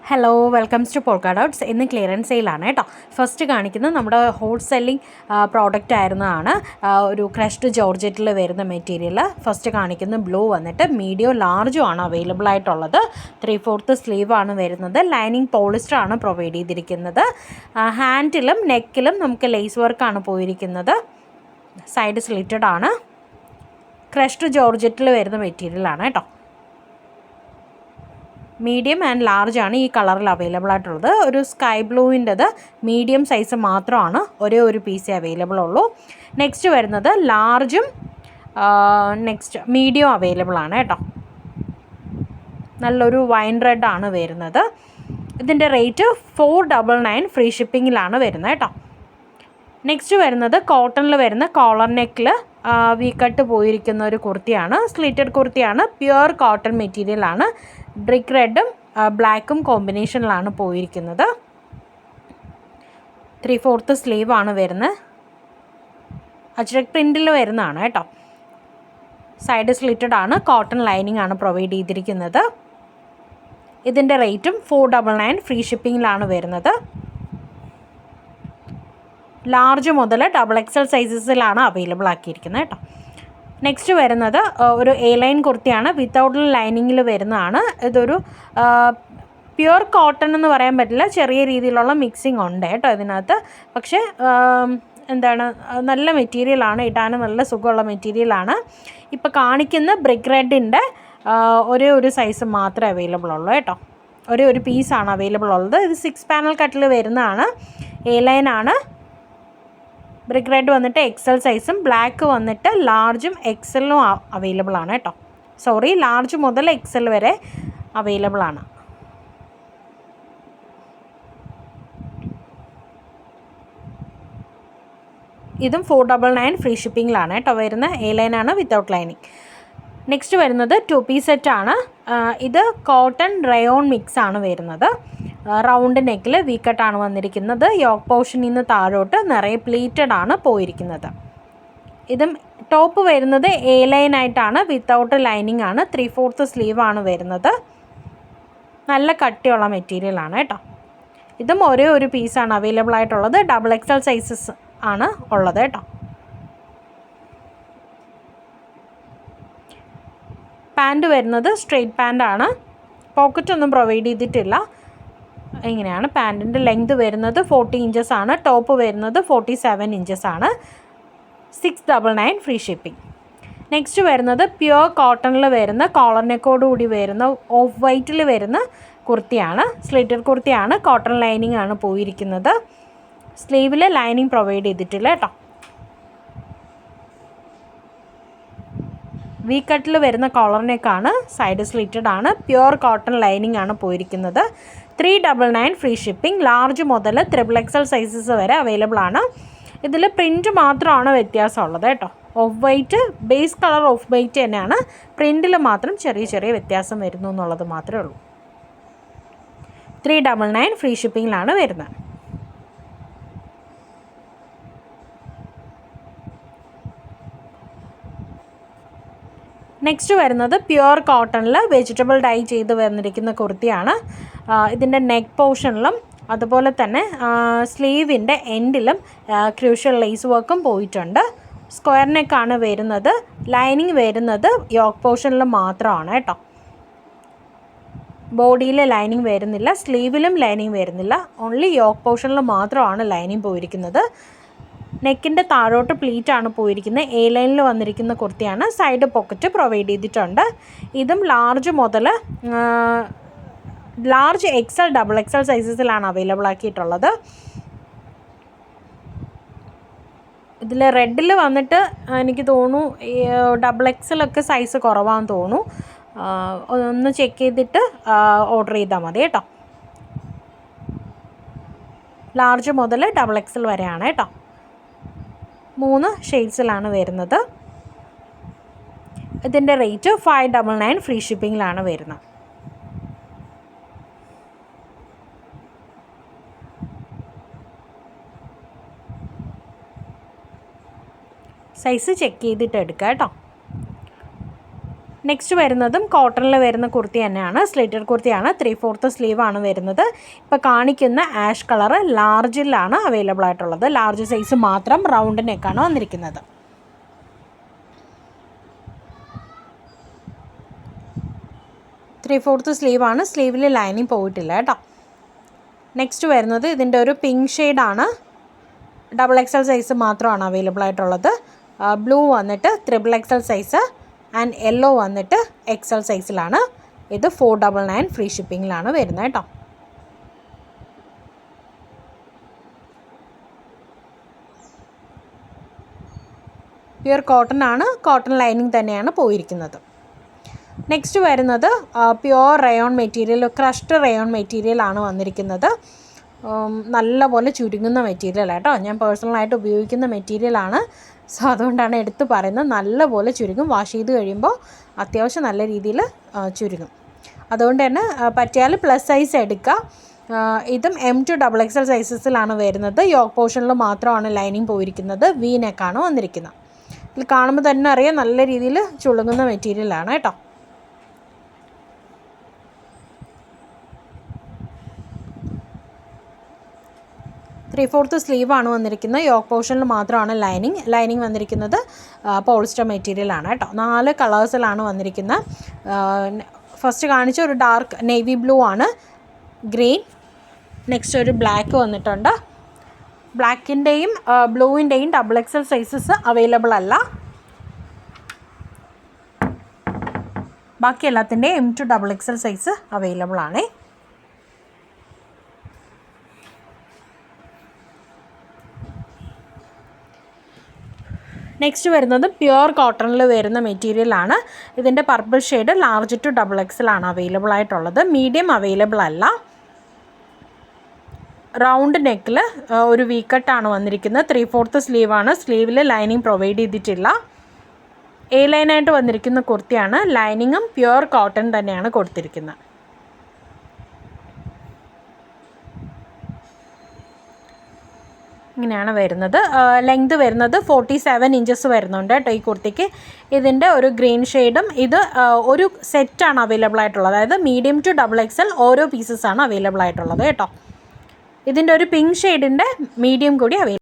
Hello welcomes to polka dots. ഇന്ന് clearance സെയിലാണ് കേട്ടോ. ഫസ്റ്റ് കാണിക്കുന്നത് നമ്മുടെ ഹോട്ട് സെല്ലിംഗ് പ്രോഡക്റ്റ് ആയിരുന്നതാണ്. ഒരു ക്രഷ്ഡ് ജോർജറ്റിൽ വരുന്ന മെറ്റീരിയൽ. ഫസ്റ്റ് കാണിക്കുന്നത് ബ്ലൂ വന്നിട്ട് മീഡിയം ലാർജും ആണ് അവൈലബിൾ ആയിട്ടുള്ളത്. 3/4 സ്ലീവ് ആണ് വരുന്നത്. ലൈനിങ് പോളിസ്റ്റർ ആണ് പ്രൊവൈഡ് ചെയ്തിരിക്കുന്നത്. ഹാൻഡിലും നെക്കിലും നമുക്ക് ലേസ് വർക്കാണ് പോയിരിക്കുന്നത്. സൈഡ് സ്ലിറ്റഡ് ആണ്. ക്രഷ്ഡ് ജോർജറ്റിൽ വരുന്ന മെറ്റീരിയലാണ് കേട്ടോ. മീഡിയം ആൻഡ് ലാർജ് ആണ് ഈ കളറിൽ അവൈലബിൾ ആയിട്ടുള്ളത്. ഒരു സ്കൈ ബ്ലൂവിൻ്റെത് മീഡിയം സൈസ് മാത്രമാണ്, ഒരേ ഒരു പീസേ അവൈലബിൾ ഉള്ളൂ. നെക്സ്റ്റ് വരുന്നത് ലാർജും നെക്സ്റ്റ് മീഡിയം അവൈലബിൾ ആണ് കേട്ടോ. നല്ലൊരു വൈൻ റെഡ് ആണ് വരുന്നത്. ഇതിൻ്റെ റേറ്റ് 499 ഫ്രീ ഷിപ്പിങ്ങിലാണ് വരുന്നത് കേട്ടോ. നെക്സ്റ്റ് വരുന്നത് കോട്ടണിൽ വരുന്ന കോളർ നെക്കിൽ വി കട്ട് പോയിരിക്കുന്ന ഒരു കുർത്തിയാണ്. സ്ലിറ്റഡ് കുർത്തിയാണ്. പ്യുവർ കോട്ടൺ മെറ്റീരിയലാണ്. ബ്രിക്ക് റെഡും ബ്ലാക്കും കോമ്പിനേഷനിലാണ് പോയിരിക്കുന്നത്. 3/4 സ്ലീവ് ആണ് വരുന്നത്. അജ്രക് പ്രിൻറ്റിൽ വരുന്നതാണ് കേട്ടോ. സൈഡ് സ്ലിറ്റഡ് ആണ്. കോട്ടൺ ലൈനിങ് ആണ് പ്രൊവൈഡ് ചെയ്തിരിക്കുന്നത്. ഇതിൻ്റെ റേറ്റും 499 ഫ്രീ ഷിപ്പിങ്ങിലാണ് വരുന്നത്. ലാർജ് മുതൽ XXL സൈസസിലാണ് അവൈലബിൾ ആക്കിയിരിക്കുന്നത് കേട്ടോ. നെക്സ്റ്റ് വരുന്നത് ഒരു എ ലൈൻ കുർത്തിയാണ്. വിത്തൗട്ട് ലൈനിങ്ങിൽ വരുന്നതാണ്. ഇതൊരു പ്യുവർ കോട്ടൺ എന്ന് പറയാൻ പറ്റില്ല, ചെറിയ രീതിയിലുള്ള മിക്സിംഗ് ഉണ്ട് കേട്ടോ ഇതിനകത്ത്. പക്ഷേ എന്താണ്, നല്ല മെറ്റീരിയലാണ്, ഇടാനും നല്ല സുഖമുള്ള മെറ്റീരിയലാണ്. ഇപ്പോൾ കാണിക്കുന്ന ബ്രിക്ക് റെഡിൻ്റെ ഒരേ ഒരു സൈസ് മാത്രമേ അവൈലബിൾ ഉള്ളൂ കേട്ടോ. ഒരേ ഒരു പീസാണ് അവൈലബിൾ ഉള്ളത്. ഇത് 6 പാനൽ കട്ടിൽ വരുന്നതാണ്. എ ലൈനാണ്. ബ്രിക്ക് റെഡ് വന്നിട്ട് XL സൈസും ബ്ലാക്ക് വന്നിട്ട് ലാർജും XLും അവൈലബിൾ ആണ് കേട്ടോ. സോറി, ലാർജ് മുതൽ XL വരെ അവൈലബിൾ ആണ്. ഇതും 499 ഫ്രീ ഷിപ്പിങ്ങിലാണ് കേട്ടോ വരുന്നത്. എ ലൈനാണ് വിത്തൗട്ട് ലൈനിങ്. നെക്സ്റ്റ് വരുന്നത് 2 പീസ് സെറ്റാണ്. ഇത് കോട്ടൺ റയോൺ മിക്സ് ആണ് വരുന്നത്. റൗണ്ട് നെക്കിൽ വി കട്ടാണ് വന്നിരിക്കുന്നത്. യോക്ക് പോർഷനിൽ നിന്ന് താഴോട്ട് നിറയെ പ്ലീറ്റഡ് ആണ് പോയിരിക്കുന്നത്. ഇതും ടോപ്പ് വരുന്നത് എ ലൈൻ ആയിട്ടാണ്, വിത്തൗട്ട് ലൈനിങ് ആണ്. 3/4 സ്ലീവ് ആണ് വരുന്നത്. നല്ല കട്ടിയുള്ള മെറ്റീരിയലാണ് കേട്ടോ. ഇതും ഒരേ ഒരു പീസാണ് അവൈലബിൾ ആയിട്ടുള്ളത്. XXL സൈസസ് ആണ് ഉള്ളത് കേട്ടോ. പാൻറ് വരുന്നത് സ്ട്രെയിറ്റ് പാൻ്റാണ്. പോക്കറ്റൊന്നും പ്രൊവൈഡ് ചെയ്തിട്ടില്ല. ഇങ്ങനെയാണ് പാൻറ്റിൻ്റെ ലെങ്ത് വരുന്നത്. 40 ഇഞ്ചസ് ആണ്. ടോപ്പ് വരുന്നത് 47 ഇഞ്ചസ് ആണ്. 699 ഫ്രീ ഷിപ്പിംഗ്. നെക്സ്റ്റ് വരുന്നത് പ്യുവർ കോട്ടണിൽ വരുന്ന കോളർ നെക്കോട് കൂടി വരുന്ന ഓഫ് വൈറ്റിൽ വരുന്ന കുർത്തിയാണ്. സ്ലിറ്റഡ് കുർത്തിയാണ്. കോട്ടൺ ലൈനിങ് ആണ് പോയിരിക്കുന്നത്. സ്ലീവിൽ ലൈനിങ് പ്രൊവൈഡ് ചെയ്തിട്ടില്ല കേട്ടോ. വി കട്ടിൽ വരുന്ന കോളർ നെക്കാണ്. സൈഡ് സ്ലിറ്റഡ് ആണ്. പ്യുവർ കോട്ടൺ ലൈനിങ് ആണ് പോയിരിക്കുന്നത്. 399 ഫ്രീ ഷിപ്പിംഗ്. ലാർജ് മുതൽ XXL സൈസസ് വരെ അവൈലബിൾ ആണ്. ഇതിൽ പ്രിൻറ്റ് മാത്രമാണ് വ്യത്യാസമുള്ളത് കേട്ടോ. Of white base colour of white തന്നെയാണ്. പ്രിൻറ്റിൽ മാത്രം ചെറിയ ചെറിയ വ്യത്യാസം വരുന്നു എന്നുള്ളത് മാത്രമേ ഉള്ളൂ. 399 ഫ്രീ ഷിപ്പിങ്ങിലാണ് വരുന്നത്. നെക്സ്റ്റ് വരുന്നത് പ്യുവർ കോട്ടണിൽ വെജിറ്റബിൾ ഡൈ ചെയ്ത് വന്നിരിക്കുന്ന കുർത്തിയാണ്. ഇതിൻ്റെ നെക്ക് പോർഷനിലും അതുപോലെ തന്നെ സ്ലീവിൻ്റെ എൻഡിലും ക്രൂഷ്യൽ ലേസ് വർക്കും പോയിട്ടുണ്ട്. സ്ക്വയർ നെക്കാണ് വരുന്നത്. ലൈനിങ് വരുന്നത് യോക്ക് പോർഷനിൽ മാത്രമാണ് കേട്ടോ. ബോഡിയിൽ ലൈനിങ് വരുന്നില്ല. സ്ലീവിലും ലൈനിങ് വരുന്നില്ല. ഓൺലി യോക്ക് പോർഷനിൽ മാത്രമാണ് ലൈനിങ് പോയിരിക്കുന്നത്. നെക്കിൻ്റെ താഴോട്ട് പ്ലീറ്റാണ് പോയിരിക്കുന്നത്. എ ലൈനിൽ വന്നിരിക്കുന്ന കുർത്തിയാണ്. സൈഡ് പോക്കറ്റ് പ്രൊവൈഡ് ചെയ്തിട്ടുണ്ട്. ഇതും ലാർജ് മുതൽ ലാർജ് XL XXL സൈസസിലാണ് അവൈലബിൾ ആക്കിയിട്ടുള്ളത്. ഇതിൽ റെഡിൽ വന്നിട്ട് എനിക്ക് തോന്നുന്നു XXL ഒക്കെ സൈസ് കുറവാന്ന് തോന്നുന്നു. ഒന്ന് ചെക്ക് ചെയ്തിട്ട് ഓർഡർ ചെയ്താൽ മതി കേട്ടോ. ലാർജ് മുതൽ XXL വരെയാണ് കേട്ടോ. 3 ഷെയ്ഡ്സിലാണ് വരുന്നത്. ഇതിൻ്റെ റേറ്റ് 599 ഫ്രീ ഷിപ്പിങ്ങിലാണ് വരുന്നത്. സൈസ് ചെക്ക് ചെയ്തിട്ട് എടുക്കുക കേട്ടോ. നെക്സ്റ്റ് വരുന്നതും കോട്ടണിൽ വരുന്ന കുർത്തി തന്നെയാണ്. സ്ലിറ്റഡ് കുർത്തിയാണ്. 3/4 സ്ലീവാണ് വരുന്നത്. ഇപ്പോൾ കാണിക്കുന്ന ആഷ് കളറ് ലാർജിലാണ് അവൈലബിൾ ആയിട്ടുള്ളത്. ലാർജ് സൈസ് മാത്രം, റൗണ്ട് നെക്കാണ് വന്നിരിക്കുന്നത്. ത്രീ സ്ലീവാണ്. സ്ലീവിൽ ലൈനിങ് പോയിട്ടില്ല കേട്ടോ. നെക്സ്റ്റ് വരുന്നത് ഇതിൻ്റെ ഒരു പിങ്ക് ഷെയ്ഡാണ്. XXL സൈസ് മാത്രമാണ് അവൈലബിൾ ആയിട്ടുള്ളത്. ബ്ലൂ വന്നിട്ട് XXL സൈസ് ആൻഡ് യെല്ലോ വന്നിട്ട് XL സൈസിലാണ്. ഇത് 499 ഫ്രീ ഷിപ്പിങ്ങിലാണ് വരുന്നത് കേട്ടോ. പ്യുർ കോട്ടൺ ആണ്. കോട്ടൺ ലൈനിങ് തന്നെയാണ് പോയിരിക്കുന്നത്. നെക്സ്റ്റ് വരുന്നത് pure rayon material, crushed rayon മെറ്റീരിയലാണ് വന്നിരിക്കുന്നത്. നല്ലപോലെ ചുരുങ്ങുന്ന മെറ്റീരിയൽ കേട്ടോ. ഞാൻ പേഴ്സണലായിട്ട് ഉപയോഗിക്കുന്ന മെറ്റീരിയലാണ്. സോ അതുകൊണ്ടാണ് എടുത്ത് പറയുന്നത്. നല്ലപോലെ ചുരുങ്ങും. വാഷ് ചെയ്ത് കഴിയുമ്പോൾ അത്യാവശ്യം നല്ല രീതിയിൽ ചുരുങ്ങും. അതുകൊണ്ട് തന്നെ പറ്റിയാൽ പ്ലസ് സൈസ് എടുക്കുക. ഇതും M to XXL സൈസസിലാണ് വരുന്നത്. യോക്ക് പോർഷനിൽ മാത്രമാണ് ലൈനിങ് പോയിരിക്കുന്നത്. വി നെക്കാണ് വന്നിരിക്കുന്നത്. ഇതിൽ കാണുമ്പോൾ തന്നെ അറിയാം നല്ല രീതിയിൽ ചുളുങ്ങുന്ന മെറ്റീരിയലാണ് കേട്ടോ. ത്രീ-ഫോർത്ത് സ്ലീവാണ് വന്നിരിക്കുന്നത്. യോക്ക് പോർഷനിൽ മാത്രമാണ് ലൈനിങ് വന്നിരിക്കുന്നത്. പോളിസ്റ്റർ മെറ്റീരിയലാണ് കേട്ടോ. 4 കളേഴ്സിലാണ് വന്നിരിക്കുന്നത്. ഫസ്റ്റ് കാണിച്ച ഒരു ഡാർക്ക് നേവി ബ്ലൂ ആണ്, ഗ്രീൻ, നെക്സ്റ്റ് ഒരു ബ്ലാക്ക് വന്നിട്ടുണ്ട്. ബ്ലാക്കിൻ്റെയും ബ്ലൂവിൻ്റെയും XXL സൈസസ് അവൈലബിൾ അല്ല. ബാക്കി എല്ലാത്തിൻ്റെയും M to XXL size available ആണ്. നെക്സ്റ്റ് വരുന്നത് പ്യുവർ കോട്ടണിൽ വരുന്ന മെറ്റീരിയലാണ്. ഇതിൻ്റെ purple shade large to XXL ആണ് അവൈലബിൾ ആയിട്ടുള്ളത്. മീഡിയം അവൈലബിൾ അല്ല. റൗണ്ട് നെക്കിൽ ഒരു വി കട്ടാണ് വന്നിരിക്കുന്നത്. 3/4 സ്ലീവാണ്. സ്ലീവിൽ ലൈനിങ് പ്രൊവൈഡ് ചെയ്തിട്ടില്ല. എ ലൈനായിട്ട് വന്നിരിക്കുന്ന കുർത്തിയാണ്. ലൈനിങ്ങും പ്യുവർ കോട്ടൺ തന്നെയാണ് കൊടുത്തിരിക്കുന്നത്. ഇങ്ങനെയാണ് വരുന്നത്. ലെങ്ത് വരുന്നത് 47 ഇഞ്ചസ് വരുന്നുണ്ട് കേട്ടോ ഈ കുർത്തിക്ക്. ഇതിൻ്റെ ഒരു ഗ്രീൻ ഷെയ്ഡും, ഇത് ഒരു സെറ്റാണ് അവൈലബിൾ ആയിട്ടുള്ളത്. അതായത് മീഡിയം ടു XXL ഓരോ പീസസാണ് അവൈലബിൾ ആയിട്ടുള്ളത് കേട്ടോ. ഇതിൻ്റെ ഒരു പിങ്ക് ഷെയ്ഡിൻ്റെ മീഡിയം കൂടി അവൈലബിൾ.